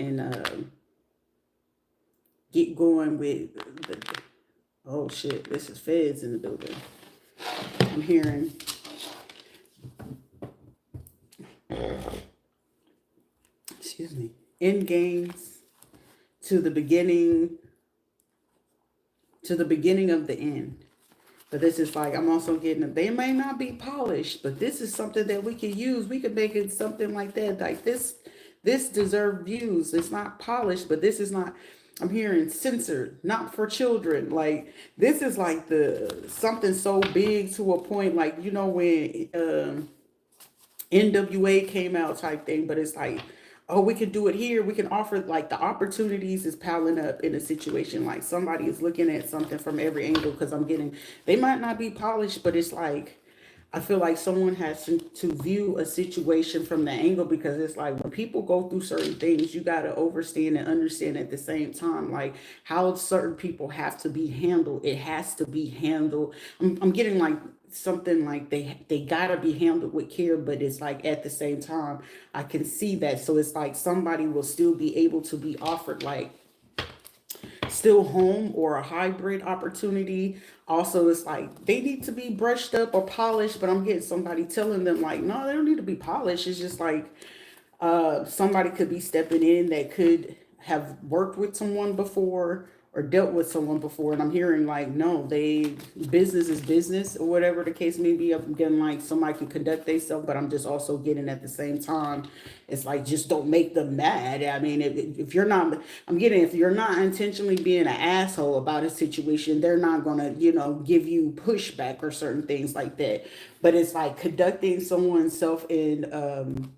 and get going with the, oh shit, this is feds in the building. I'm hearing excuse me, Endgames to the beginning of the end. But this is like, I'm also getting it. They may not be polished, but this is something that we can use. We could make it something like that. Like this deserves views. It's not polished, but this is not, I'm hearing censored, not for children. Like this is like the something so big to a point, like, you know, when NWA came out type thing, but it's like, oh, we can do it here. We can offer, like, the opportunities is piling up in a situation. Like somebody is looking at something from every angle, because I'm getting, they might not be polished, but it's like, I feel like someone has to view a situation from the angle, because it's like when people go through certain things, you got to overstand and understand at the same time, like how certain people have to be handled. It has to be handled. I'm getting like something like they gotta be handled with care, but it's like at the same time I can see that. So it's like somebody will still be able to be offered like still home or a hybrid opportunity. Also, it's like they need to be brushed up or polished, but I'm getting somebody telling them like, no, they don't need to be polished. It's just like somebody could be stepping in that could have worked with someone before or dealt with someone before, and I'm hearing like, no, they, business is business, or whatever the case may be. I'm getting like somebody can conduct themselves, but I'm just also getting at the same time, it's like, just don't make them mad. I mean, if you're not, I'm getting, if you're not intentionally being an asshole about a situation, they're not gonna, you know, give you pushback or certain things like that. But it's like conducting someone's self in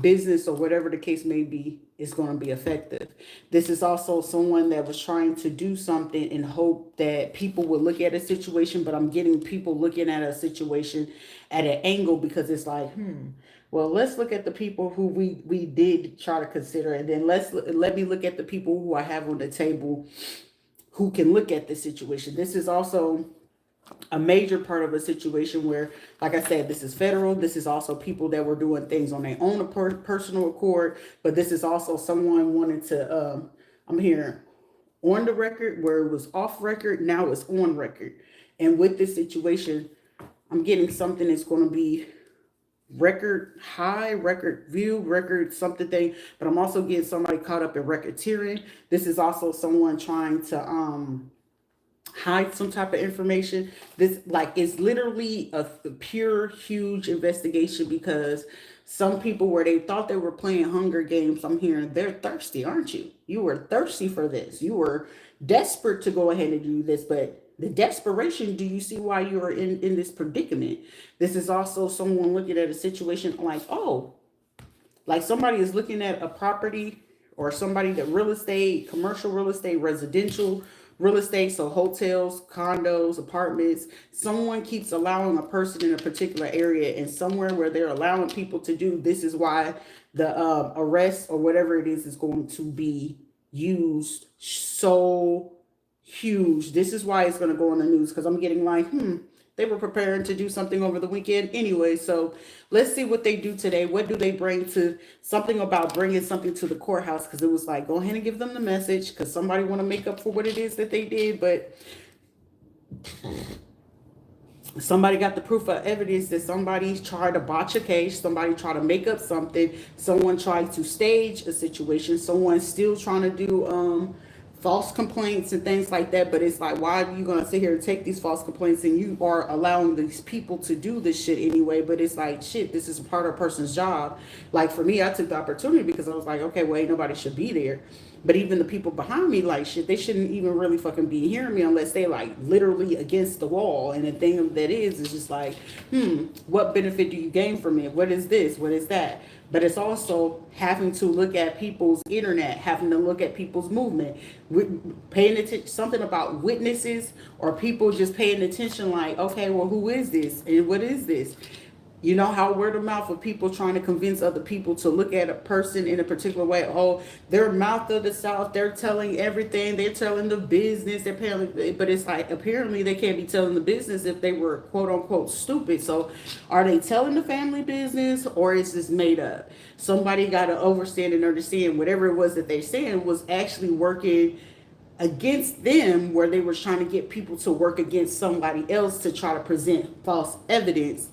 business or whatever the case may be is going to be effective. This is also someone that was trying to do something in hope that people would look at a situation, but I'm getting people looking at a situation at an angle, because it's like, well, let's look at the people who we did try to consider, and then let me look at the people who I have on the table who can look at the situation. This is also a major part of a situation where, like I said, this is federal. This is also people that were doing things on their own personal accord, but this is also someone wanting to, I'm hearing on the record where it was off record, now it's on record. And with this situation, I'm getting something that's going to be record high, record view, record something thing, but I'm also getting somebody caught up in racketeering. This is also someone trying to, hide some type of information. This like it's literally a pure huge investigation, because some people, where they thought they were playing Hunger Games, I'm hearing they're thirsty, aren't you? You were thirsty for this. You were desperate to go ahead and do this, but the desperation, do you see why you are in this predicament? This is also someone looking at a situation like, oh, like somebody is looking at a property, or somebody that real estate, commercial real estate, residential real estate, so hotels, condos, apartments. Someone keeps allowing a person in a particular area, and somewhere where they're allowing people to do, this is why the arrest or whatever it is going to be used so huge. This is why it's going to go on the news, because I'm getting like, they were preparing to do something over the weekend anyway. So let's see what they do today. What do they bring to something about bringing something to the courthouse? Because it was like, go ahead and give them the message, because somebody want to make up for what it is that they did. But somebody got the proof of evidence that somebody tried to botch a case, somebody tried to make up something, someone tried to stage a situation, someone's still trying to do false complaints and things like that. But it's like, why are you gonna sit here and take these false complaints, and you are allowing these people to do this shit anyway? But it's like, shit, this is part of a person's job. Like for me, I took the opportunity because I was like, okay, well, ain't nobody should be there. But even the people behind me, like, shit, they shouldn't even really fucking be hearing me unless they like literally against the wall. And the thing of that is just like, what benefit do you gain from it? What is this? What is that? But it's also having to look at people's internet, having to look at people's movement, paying attention, something about witnesses or people just paying attention like, okay, well, who is this? And what is this? You know how word of mouth of people trying to convince other people to look at a person in a particular way. Oh, they're mouth of the South. They're telling everything. They're telling the business. They're apparently, but it's like apparently they can't be telling the business if they were quote unquote stupid. So, are they telling the family business or is this made up? Somebody got to understand and understand whatever it was that they're saying was actually working against them, where they were trying to get people to work against somebody else to try to present false evidence,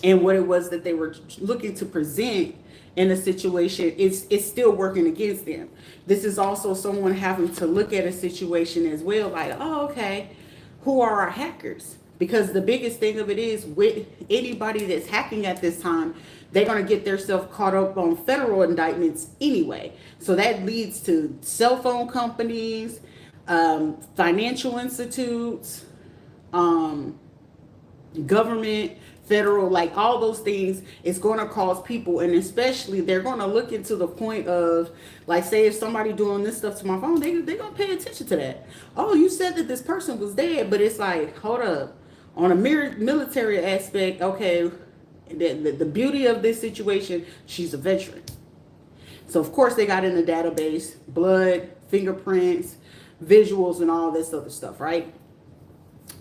and what it was that they were looking to present in a situation, it's still working against them. This is also someone having to look at a situation as well, like, oh, okay, who are our hackers? Because the biggest thing of it is with anybody that's hacking at this time, they're going to get themselves caught up on federal indictments anyway. So that leads to cell phone companies, financial institutes, um, government, federal, like all those things. It's going to cause people, and especially they're going to look into the point of, like, say if somebody doing this stuff to my phone, they're going to pay attention to that. Oh, you said that this person was dead, but it's like, hold up. On a military aspect, okay, the beauty of this situation, she's a veteran. So of course they got in the database, blood, fingerprints, visuals, and all this other stuff, right?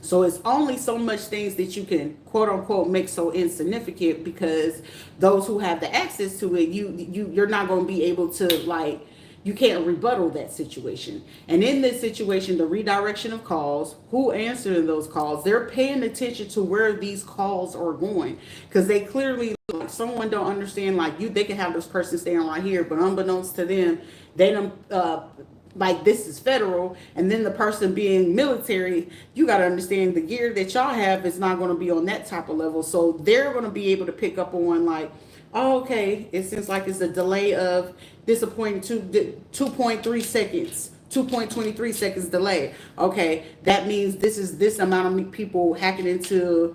So it's only so much things that you can quote unquote make so insignificant, because those who have the access to it, you're not going to be able to, like, you can't rebuttal that situation. And in this situation, the redirection of calls, who answering those calls, they're paying attention to where these calls are going, because they clearly, like, someone don't understand, like, they can have this person staying right here, but unbeknownst to them, they don't like, this is federal, and then the person being military, you got to understand the gear that y'all have is not going to be on that type of level. So they're going to be able to pick up on, like, oh, okay, it seems like it's a delay of disappointing 2.3 seconds. 2.23 seconds delay. Okay, that means this is this amount of people hacking into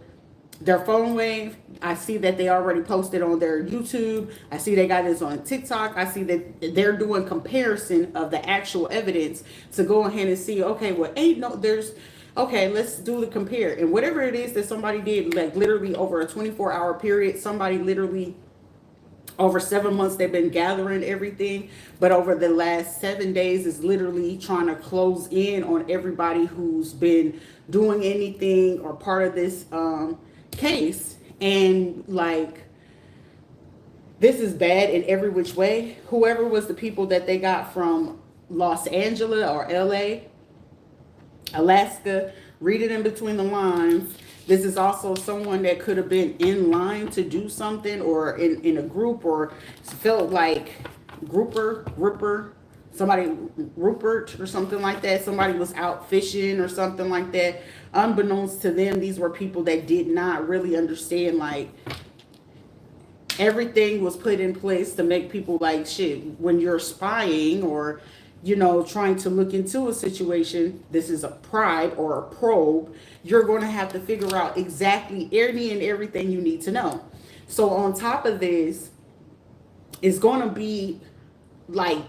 their phone wave. I see that they already posted on their YouTube. I see they got this on TikTok. I see that they're doing comparison of the actual evidence to go ahead and see, okay, well, ain't no, there's, okay, let's do the compare. And whatever it is that somebody did, like literally over a 24-hour period, somebody literally over 7 months, they've been gathering everything, but over the last 7 days is literally trying to close in on everybody who's been doing anything or part of this case. And like, this is bad in every which way. Whoever was the people that they got from Los Angeles or LA, Alaska, read it in between the lines. This is also someone that could have been in line to do something, or in a group, or felt like grouper, somebody, Rupert or something like that. Somebody was out fishing or something like that. Unbeknownst to them, these were people that did not really understand, like, everything was put in place to make people, like, shit, when you're spying or, trying to look into a situation, this is a pride or a probe, you're going to have to figure out exactly any and everything you need to know. So on top of this, it's going to be like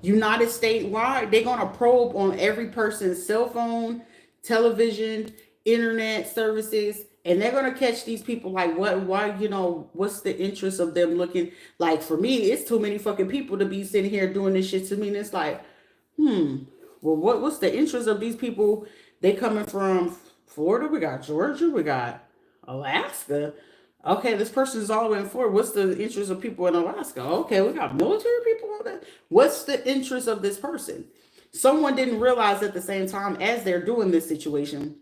United States wide, they're going to probe on every person's cell phone, television, internet services, and they're going to catch these people, like, why, what's the interest of them looking? Like, for me, it's too many fucking people to be sitting here doing this shit to me. And it's like, well, what's the interest of these people? They coming from Florida, we got Georgia, we got Alaska. Okay, this person is all the way in Florida. What's the interest of people in Alaska? Okay, we got military people on that. What's the interest of this person? Someone didn't realize at the same time as they're doing this situation,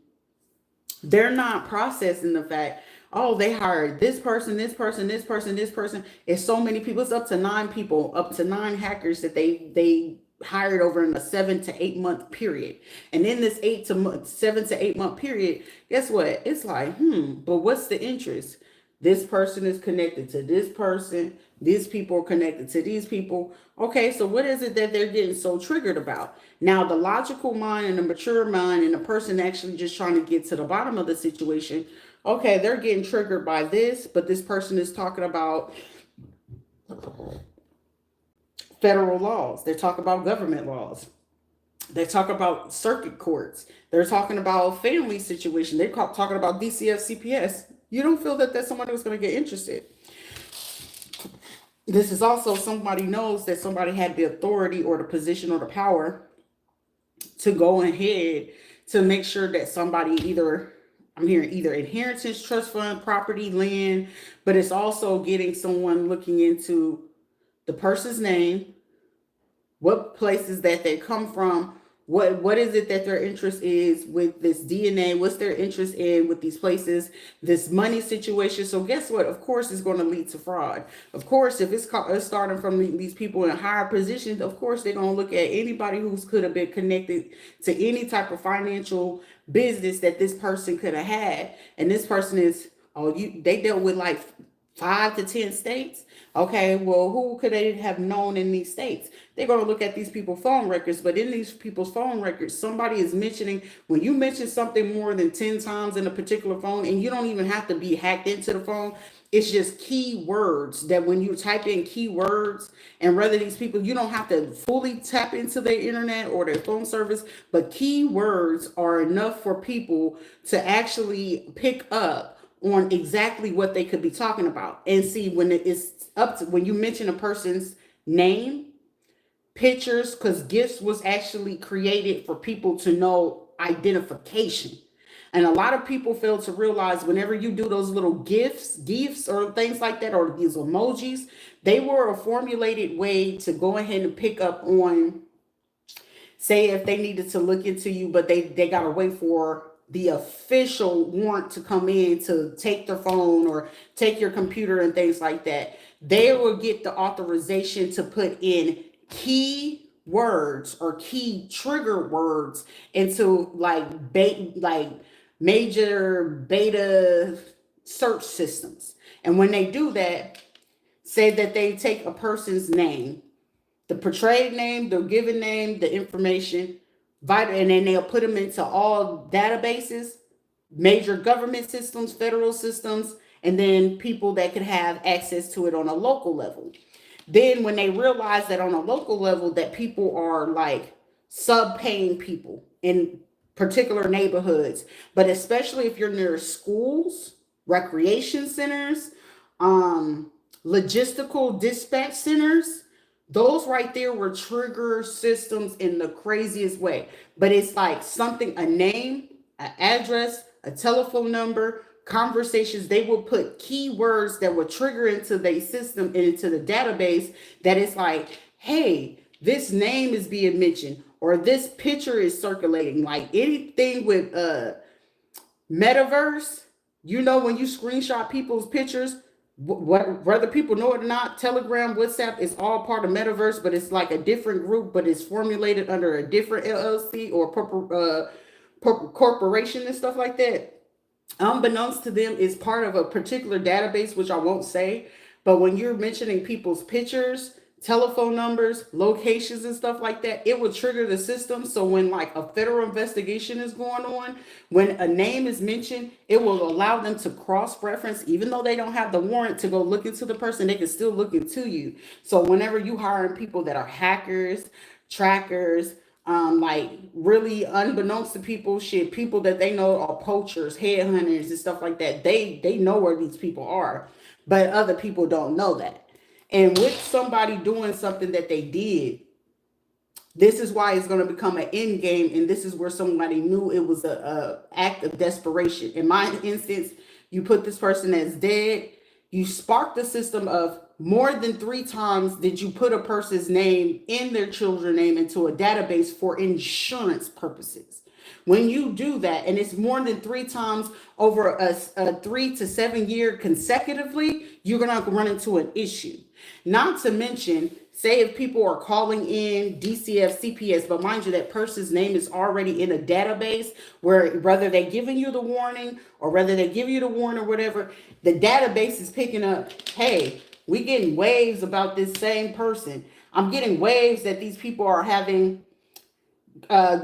they're not processing the fact, oh, they hired this person, this person, this person, this person. It's so many people. It's up to 9 people, up to 9 hackers that they hired over in a 7 to 8 month period. And in this 7 to 8 month period, guess what? It's like, but what's the interest? This person is connected to this person. These people are connected to these people. Okay, so what is it that they're getting so triggered about? Now, the logical mind and the mature mind and the person actually just trying to get to the bottom of the situation, okay, they're getting triggered by this, but this person is talking about federal laws. They're talking about government laws. They talk about circuit courts. They're talking about family situation. They're talking about DCF CPS. You don't feel that that's somebody who's going to get interested. This is also somebody knows that somebody had the authority or the position or the power to go ahead to make sure that somebody either, I'm hearing either inheritance, trust fund, property, land, but it's also getting someone looking into the person's name, what places that they come from, what is it that their interest is with this DNA, what's their interest in with these places, this money situation. So guess what? Of course it's going to lead to fraud. Of course, if it's starting from these people in higher positions, of course they're going to look at anybody who could have been connected to any type of financial business that this person could have had. And this person is, oh, they dealt with like 5 to 10 states. Okay, well, who could they have known in these states? They're going to look at these people's phone records, but in these people's phone records, somebody is mentioning, when you mention something more than 10 times in a particular phone, and you don't even have to be hacked into the phone, it's just keywords that when you type in keywords, and whether these people, you don't have to fully tap into their internet or their phone service, but keywords are enough for people to actually pick up on exactly what they could be talking about. And see, when it's up to, when you mention a person's name, pictures, because gifts was actually created for people to know identification. And a lot of people fail to realize whenever you do those little gifts or things like that, or these emojis, they were a formulated way to go ahead and pick up on, say, if they needed to look into you, but they got to wait for the official warrant to come in to take their phone or take your computer and things like that. They will get the authorization to put in key words or key trigger words into like major beta search systems. And when they do that, say that they take a person's name, the portrayed name, the given name, the information, vital, and then they'll put them into all databases, major government systems, federal systems, and then people that could have access to it on a local level. Then when they realize that on a local level that people are like sub-paying people in particular neighborhoods, but especially if you're near schools, recreation centers, logistical dispatch centers, those right there were trigger systems in the craziest way. But it's like something, a name, an address, a telephone number, conversations. They will put keywords that will trigger into the system and into the database, that it's like, hey, this name is being mentioned, or this picture is circulating. Like anything with metaverse, you know, when you screenshot people's pictures, whether people know it or not, Telegram, WhatsApp is all part of metaverse, but it's like a different group, but it's formulated under a different LLC or corporation and stuff like that. Unbeknownst to them, is part of a particular database, which I won't say. But when you're mentioning people's pictures, telephone numbers, locations, and stuff like that, it will trigger the system. So when like a federal investigation is going on, when a name is mentioned, it will allow them to cross-reference, even though they don't have the warrant to go look into the person, they can still look into you. So whenever you hiring people that are hackers, trackers, like really unbeknownst to people, people that they know are poachers, headhunters, and stuff like that, they know where these people are, but other people don't know that. And with somebody doing something that they did, this is why it's going to become an end game. And this is where somebody knew it was a act of desperation. In my instance, you put this person as dead. You spark the system of more than 3 times did you put a person's name in their children's name into a database for insurance purposes. When you do that, and it's more than 3 times over a 3 to 7 year consecutively, you're going to run into an issue. Not to mention, say if people are calling in DCF, CPS, but mind you, that person's name is already in a database where whether they're giving you the warning or whether they give you the warning or whatever, the database is picking up, hey, we getting waves about this same person. I'm getting waves that these people are having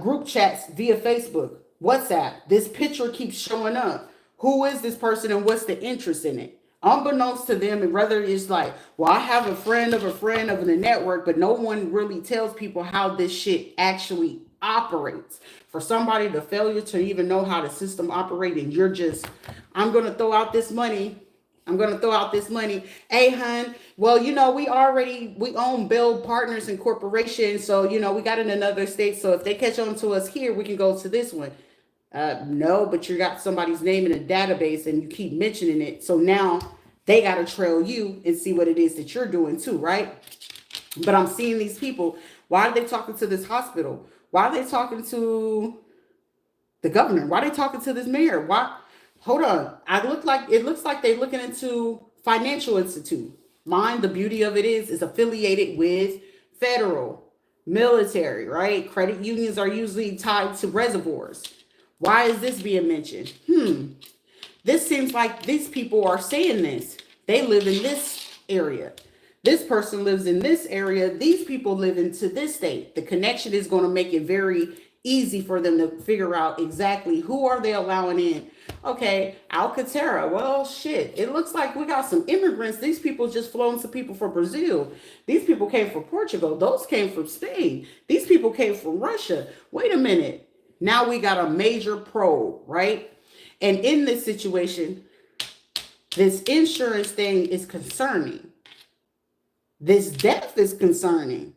group chats via Facebook, WhatsApp. This picture keeps showing up. Who is this person and what's the interest in it? Unbeknownst to them, and whether it's like, well, I have a friend of the network, but no one really tells people how this shit actually operates. For somebody, the failure to even know how the system operates, and you're just, I'm going to throw out this money. I'm going to throw out this money. Hey, hun, well, we own Build Partners and Corporation. So, we got in another state. So if they catch on to us here, we can go to this one. No, but you got somebody's name in a database and you keep mentioning it. So now they got to trail you and see what it is that you're doing too, right? But I'm seeing these people. Why are they talking to this hospital? Why are they talking to the governor? Why are they talking to this mayor? Why? Hold on. It looks like they're looking into financial institute. Mine, the beauty of it is affiliated with federal, military, right? Credit unions are usually tied to reservoirs. Why is this being mentioned? This seems like these people are saying this. They live in this area. This person lives in this area. These people live into this state. The connection is going to make it very easy for them to figure out exactly who are they allowing in. Okay, Alcatara. Well, shit. It looks like we got some immigrants. These people just flown some people from Brazil. These people came from Portugal. Those came from Spain. These people came from Russia. Wait a minute. Now we got a major probe, right? And in this situation, this insurance thing is concerning. This death is concerning.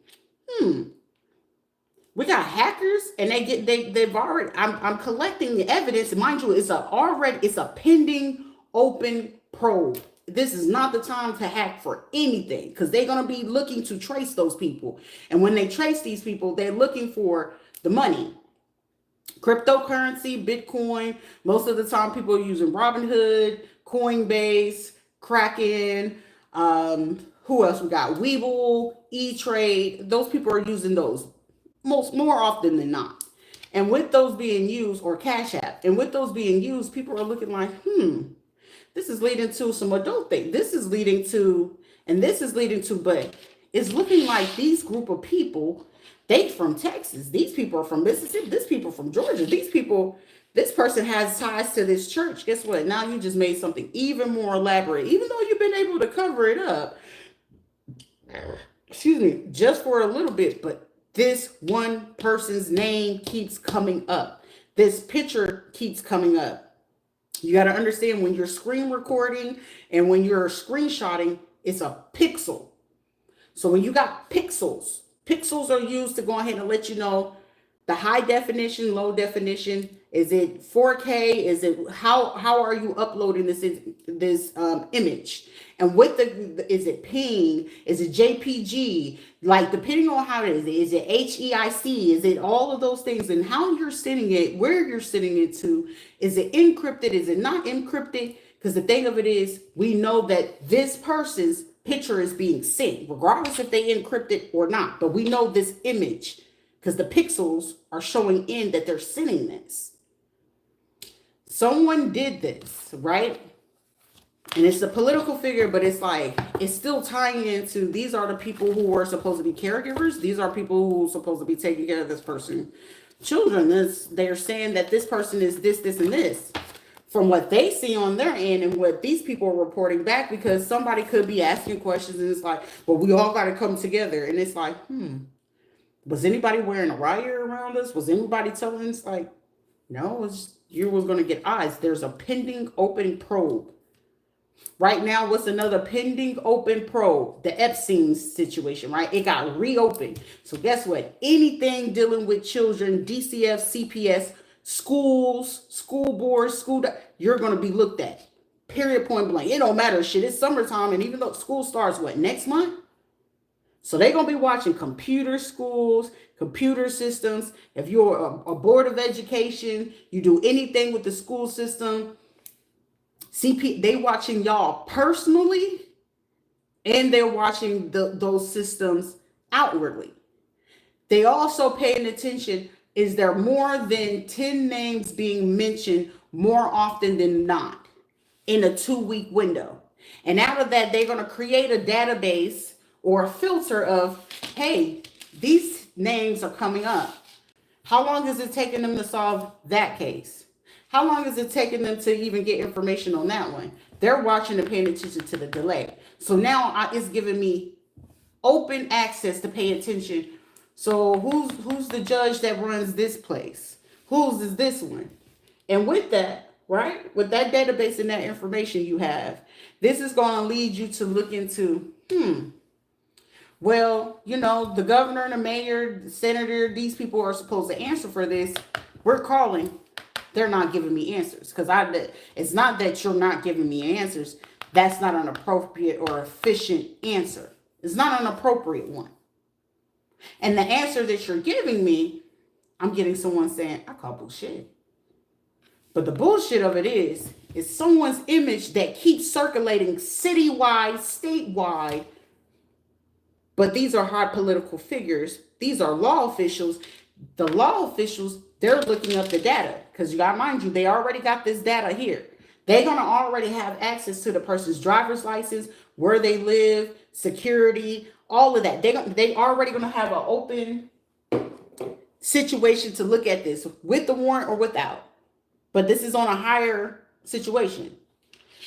We got hackers, and they've already. I'm collecting the evidence. Mind you, it's a pending open probe. This is not the time to hack for anything because they're gonna be looking to trace those people. And when they trace these people, they're looking for the money. Cryptocurrency, Bitcoin. Most of the time, people are using Robinhood, Coinbase, Kraken. Who else we got? Webull, E-Trade. Those people are using those more often than not. And with those being used, or Cash App, and with those being used, people are looking like, this is leading to some adult thing. This is leading to, but it's looking like these group of people, they from Texas. These people are from Mississippi. These people from Georgia. This person has ties to this church. Guess what? Now you just made something even more elaborate, even though you've been able to cover it up. Excuse me, just for a little bit, but this one person's name keeps coming up. This picture keeps coming up. You got to understand, when you're screen recording and when you're screenshotting, it's a pixel. So when you got pixels are used to go ahead and let you know the high definition, low definition. Is it 4K? Is it how are you uploading this image? And is it PNG? Is it JPG? Like, depending on how it is it HEIC? Is it all of those things? And how you're sending it, where you're sending it to? Is it encrypted? Is it not encrypted? Because the thing of it is, we know that this person's picture is being sent, regardless if they encrypt it or not. But we know this image because the pixels are showing in that they're sending this. Someone did this, right? And it's a political figure, but it's like, it's still tying into, these are the people who are supposed to be caregivers. These are people who are supposed to be taking care of this person. Children, they're saying that this person is this, and this. From what they see on their end and what these people are reporting back, because somebody could be asking questions and it's like, well, we all got to come together. And it's like, was anybody wearing a wire around us? Was anybody telling us, like, no, you was going to get eyes. There's a pending open probe. Right now, what's another pending open probe? The Epstein situation, right? It got reopened. So guess what? Anything dealing with children, DCF, CPS, schools, school boards, you're going to be looked at. Period, point blank. It don't matter. Shit, it's summertime. And even though school starts, next month? So they're going to be watching computer schools, computer systems. If you're a board of education, you do anything with the school system, they watching y'all personally, and they're watching those systems outwardly. They also paying attention, is there more than 10 names being mentioned more often than not in a 2-week window? And out of that, they're going to create a database or a filter of, hey, these names are coming up. How long is it taking them to solve that case? How long is it taking them to even get information on that one? They're watching and paying attention to the delay. So now it's giving me open access to pay attention So who's the judge that runs this place? Whose is this one? And with that, right, with that database and that information you have, this is going to lead you to look into, well, the governor and the mayor, the senator, these people are supposed to answer for this. We're calling. They're not giving me answers because it's not that you're not giving me answers. That's not an appropriate or efficient answer. It's not an appropriate one. And the answer that you're giving me, I'm getting someone saying, I call bullshit. But the bullshit of it is someone's image that keeps circulating citywide, statewide. But these are high political figures. These are law officials. The law officials, they're looking up the data because you got to mind you, they already got this data here. They're going to already have access to the person's driver's license, where they live, security, all of that. They already going to have an open situation to look at this with the warrant or without. But this is on a higher situation.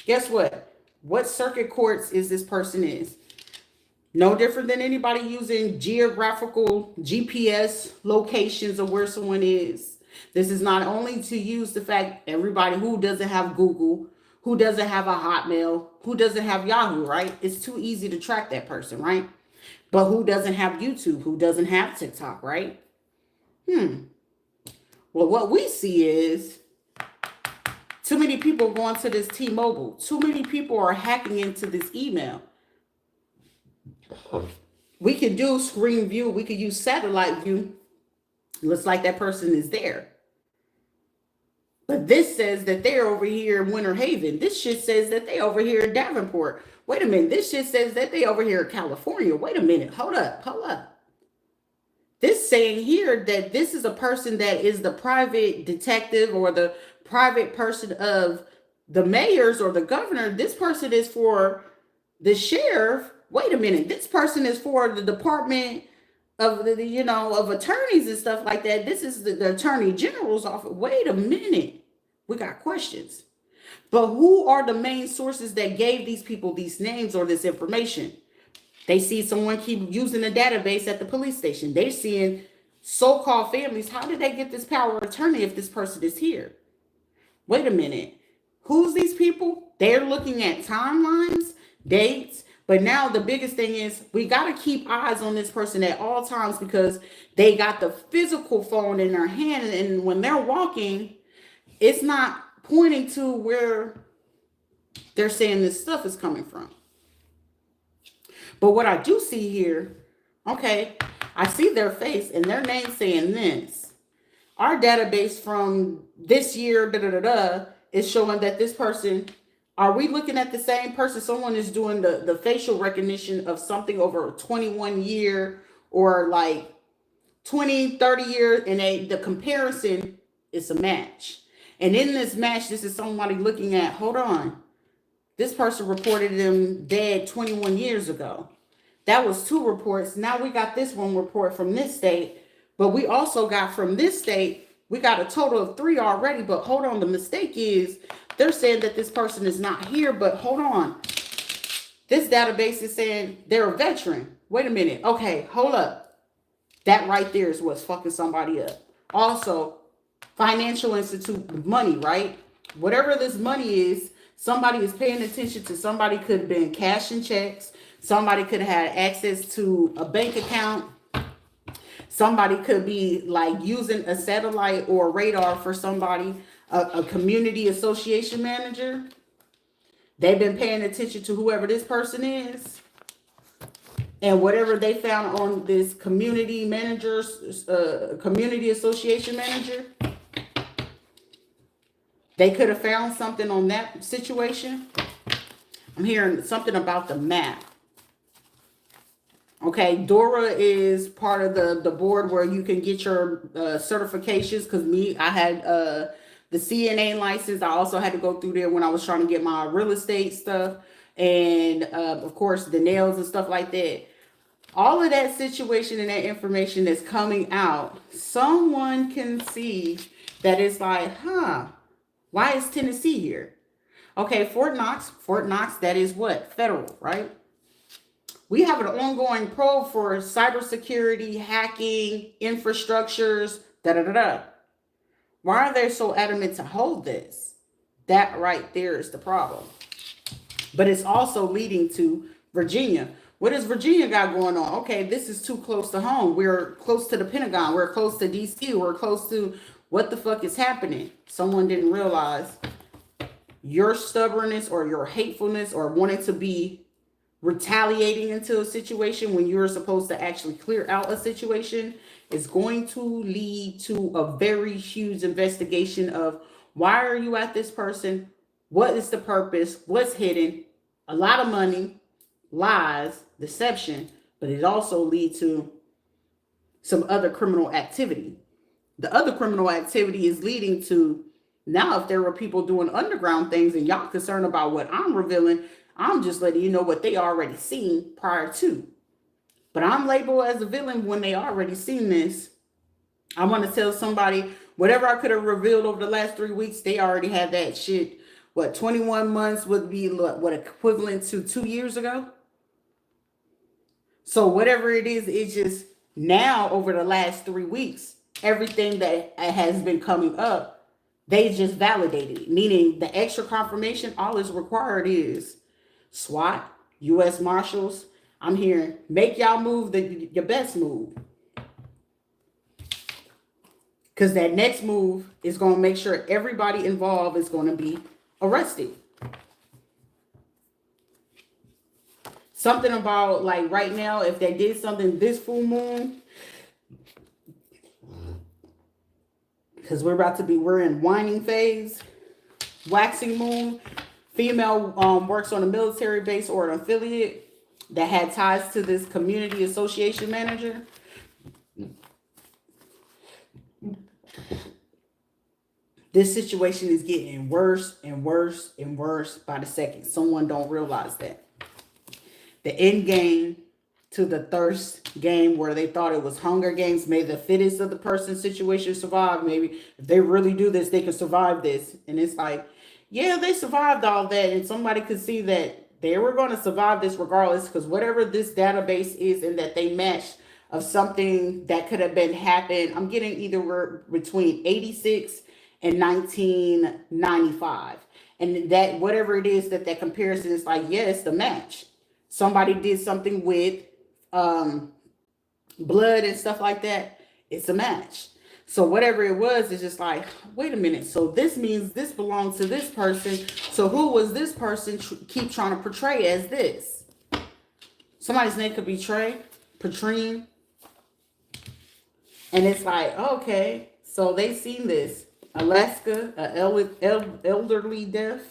Guess what? What circuit courts is this person is? No different than anybody using geographical GPS locations of where someone is. This is not only to use the fact everybody who doesn't have Google, who doesn't have a Hotmail, who doesn't have Yahoo, right? It's too easy to track that person, right? But who doesn't have YouTube, who doesn't have TikTok, right? Well, what we see is too many people going to this T-Mobile. Too many people are hacking into this email. We can do screen view. We could use satellite view. Looks like that person is there. But this says that they're over here in Winter Haven. This shit says that they over here in Davenport. Wait a minute. This shit says that they over here in California. Wait a minute. Hold up. This saying here that this is a person that is the private detective or the private person of the mayors or the governor. This person is for the sheriff. Wait a minute. This person is for the department of of attorneys and stuff like that. This is the attorney general's office. Wait a minute. We got questions. But who are the main sources that gave these people these names or this information? They see someone keep using the database at the police station. They're seeing so-called families. How did they get this power of attorney if this person is here? Wait a minute. Who's these people? They're looking at timelines, dates. But now the biggest thing is we got to keep eyes on this person at all times because they got the physical phone in their hand. And when they're walking, it's not pointing to where they're saying this stuff is coming from. But what I do see here, okay, I see their face and their name saying this. Our database from this year, is showing that this person, are we looking at the same person? Someone is doing the facial recognition of something over a 21 year or like 20, 30 years, and the comparison is a match. And in this match, this is somebody looking at, hold on, this person reported them dead 21 years ago. That was 2 reports. Now we got this one report from this state, but we also got from this state, we got a total of 3 already. But hold on, the mistake is they're saying that this person is not here, but hold on. This database is saying they're a veteran. Wait a minute. Okay, hold up. That right there is what's fucking somebody up. Also, financial institute money, right? Whatever this money is, somebody is paying attention to. Somebody could have been cashing checks. Somebody could have had access to a bank account. Somebody could be like using a satellite or a radar for somebody, a community association manager. They've been paying attention to whoever this person is. And whatever they found on this community manager's, community association manager, they could have found something on that situation. I'm hearing something about the map. Okay, Dora is part of the board where you can get your certifications. Because I had the CNA license. I also had to go through there when I was trying to get my real estate stuff. And of course, the nails and stuff like that. All of that situation and that information that's coming out, someone can see that it's like, why is Tennessee here? Okay, Fort Knox, that is what? Federal, right? We have an ongoing probe for cybersecurity, hacking, infrastructures, da da da da. Why are they so adamant to hold this? That right there is the problem. But it's also leading to Virginia. What does Virginia got going on? Okay, this is too close to home. We're close to the Pentagon. We're close to DC. We're close to what the fuck is happening. Someone didn't realize your stubbornness or your hatefulness or wanting to be retaliating into a situation when you're supposed to actually clear out a situation is going to lead to a very huge investigation of why are you at this person? What is the purpose? What's hidden? A lot of money, lies, deception, but it also leads to some other criminal activity. The other criminal activity is leading to now if there were people doing underground things and y'all concerned about what I'm revealing, I'm just letting you know what they already seen prior to. But I'm labeled as a villain when they already seen this. I want to tell somebody whatever I could have revealed over the last 3 weeks, they already had that shit. What, 21 months would be what equivalent to 2 years ago? So whatever it is, it's just now over the last 3 weeks, everything that has been coming up, they just validated it. Meaning the extra confirmation, all is required is SWAT, U.S. Marshals. I'm hearing, make y'all move your best move. Because that next move is going to make sure everybody involved is going to be arrested. Something about like right now, if they did something this full moon, because we're in waning phase, waxing moon, female works on a military base or an affiliate that had ties to this community association manager. This situation is getting worse and worse and worse by the second. Someone don't realize that. The end game to the thirst game where they thought it was Hunger Games, may the fittest of the person situation survive. Maybe if they really do this, they can survive this. And it's like, yeah, they survived all that. And somebody could see that they were going to survive this regardless because whatever this database is and that they matched of something that could have been happened, I'm getting either between 86 and 1995. And that whatever it is that comparison is like, yeah, it's the match. Somebody did something with blood and stuff like that. It's a match. So whatever it was, it's just like, wait a minute. So this means this belongs to this person. So who was this person keep trying to portray as this? Somebody's name could be Trey, Patrine. And it's like, okay, so they seen this. Alaska, elderly death.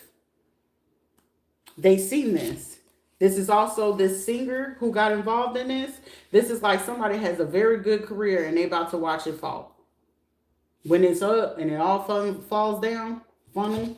They seen this. This is also this singer who got involved in this. This is like somebody has a very good career and they about to watch it fall. When it's up and it all falls down, funnel,